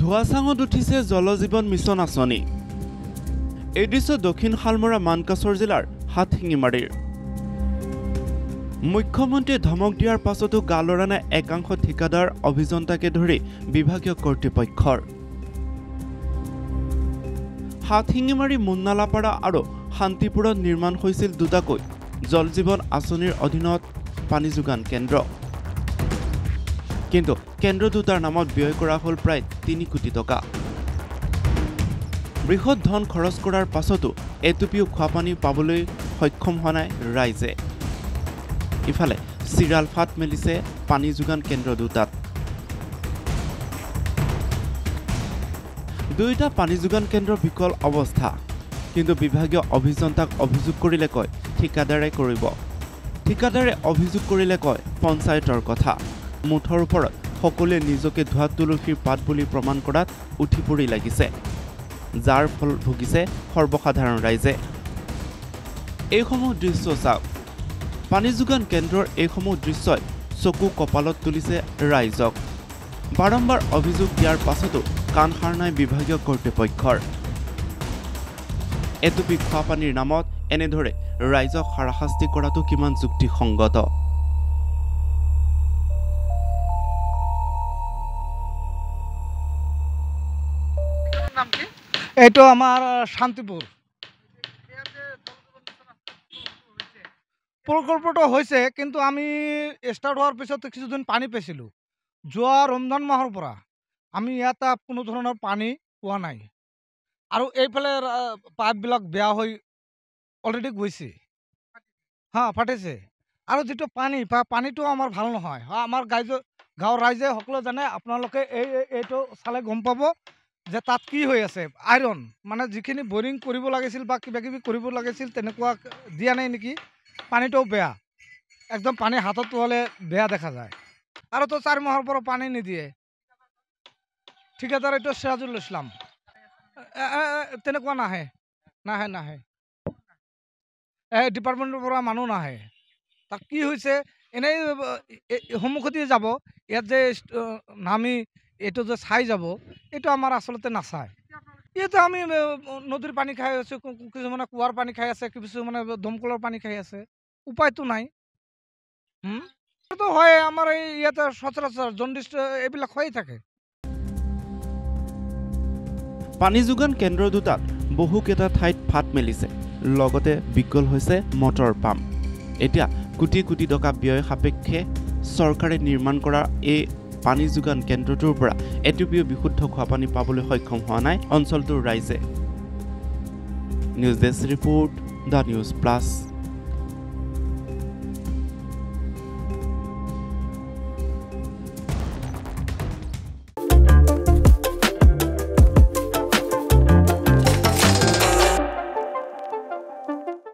ধোঁৱাচাঙত উঠিছে জলজীৱন মিছন আঁচনি। এই দৃশ্য দক্ষিণ শালমৰা মানকাছৰ জিলাৰ হাতশিঙিমাৰীৰ। মুখ্যমন্ত্ৰীয়ে ধমক দিয়াৰ পাছতো গালৰা নাই একাংশ ঠিকাদাৰ অভিযন্তাকে ধৰি বিভাগীয় কৰ্তৃপক্ষৰ। হাতশিঙিমাৰী মুন্নালাপাৰা আৰু শান্তিপুৰত নিৰ্মাণ হৈছিল দুটাকৈ জল জীৱন আঁচনিৰ অধীনত পানী যোগান কেন্দ্ৰ। কিন্তু কেন্দ্ৰ দুটাৰ নামত ব্যয় কৰা হ'ল প্ৰায় ৩ কোটি টকা। বৃহৎ ধন খৰচ কৰাৰ পাছতো এটুপিও খোৱাপানী পাবলৈ সক্ষম হোৱা নাই ৰাইজে। ইফালে চিৰাল ফাট মেলিছে পানী যোগান কেন্দ্ৰ দুটাত। দুয়োটা পানী যোগান কেন্দ্ৰৰ বিকল অৱস্থা। কিন্তু বিভাগীয় অভিযন্তাক অভিযোগ কৰিলে কয় ঠিকাদাৰে কৰিব। ঠিকাদাৰে অভিযোগ কৰিলে কয় পঞ্চায়তৰ কথা। মুঠৰ ওপৰত সকলোৱে নিজকে ধোঁৱা তুলসীৰ পাত বুলি প্ৰমাণ কৰাত উঠি পৰি লাগিছে, যাৰ ফল ভুগিছে সৰ্বসাধাৰণ ৰাইজে। এইসমূহ দৃশ্য চাওক। পানী যোগান কেন্দ্ৰৰ এইসমূহ দৃশ্যই চকু কপালত তুলিছে ৰাইজক। বাৰম্বাৰ অভিযোগ দিয়াৰ পাছতো কাণ সাৰ নাই বিভাগীয় কৰ্তৃপক্ষৰ। এটুপি খোৱাপানীৰ নামত এনেদৰে ৰাইজক হাৰাশাস্তি কৰাটো কিমান যুক্তিসংগত? এইটো আমাৰ শান্তিপুৰ প্ৰকল্পটো হৈছে, কিন্তু আমি ষ্টাৰ্ট হোৱাৰ পিছত কিছুদিন পানী পাইছিলোঁ। যোৱা ৰমজান মাহৰ পৰা আমি ইয়াত কোনো ধৰণৰ পানী পোৱা নাই। আৰু এইফালে পাইপবিলাক বেয়া হৈ অলৰেডি গৈছে, ফাটিছে। আৰু যিটো পানীটো আমাৰ ভাল নহয়। আমাৰ গাঁৱৰ ৰাইজে সকলোৱে জানে, আপোনালোকে এইটো চালে গম পাব যে তাত কি হৈ আছে। আইৰণ, মানে যিখিনি বৰিং কৰিব লাগিছিল বা কিবা কিবি কৰিব লাগিছিল তেনেকুৱা দিয়া নাই নেকি। পানীটোও বেয়া, একদম পানী হাতত তোলে বেয়া দেখা যায়। আৰু তো 4 মাহৰ পৰা পানী নিদিয়ে। ঠিকাদাৰ এইটো সিৰাজুল ইছলাম, তেনেকুৱা নাহে। ডিপাৰ্টমেণ্টৰ পৰা মানুহ নাহে। তাক কি হৈছে এনেই সন্মুখতে যাব, ইয়াত যে নামি এইটো যে চাই যাব, এইটো আমাৰ আচলতে নাচায়। ইয়াতে আমি নদীৰ পানী খাই আছোঁ, কিছুমানে কুঁৱাৰ পানী খাই আছে, কিছুমানে দমকলৰ পানী খাই আছে। উপায়তো নাই। হয়, আমাৰ এই ইয়াতে সচৰাচৰ জণ্ডিছ এইবিলাক হৈয়ে থাকে। পানী যোগান কেন্দ্ৰ দুটাত বহুকেইটা ঠাইত ফাট মেলিছে, লগতে বিকল হৈছে মটৰ পাম্প। এতিয়া কোটি কোটি টকা ব্যয় সাপেক্ষে চৰকাৰে নিৰ্মাণ কৰা এই পানী যোগান কেন্দ্ৰটোৰ পৰা এটুপিও বিশুদ্ধ খোৱাপানী পাবলৈ সক্ষম হোৱা নাই অঞ্চলটোৰ ৰাইজে। News desk report, the news plus.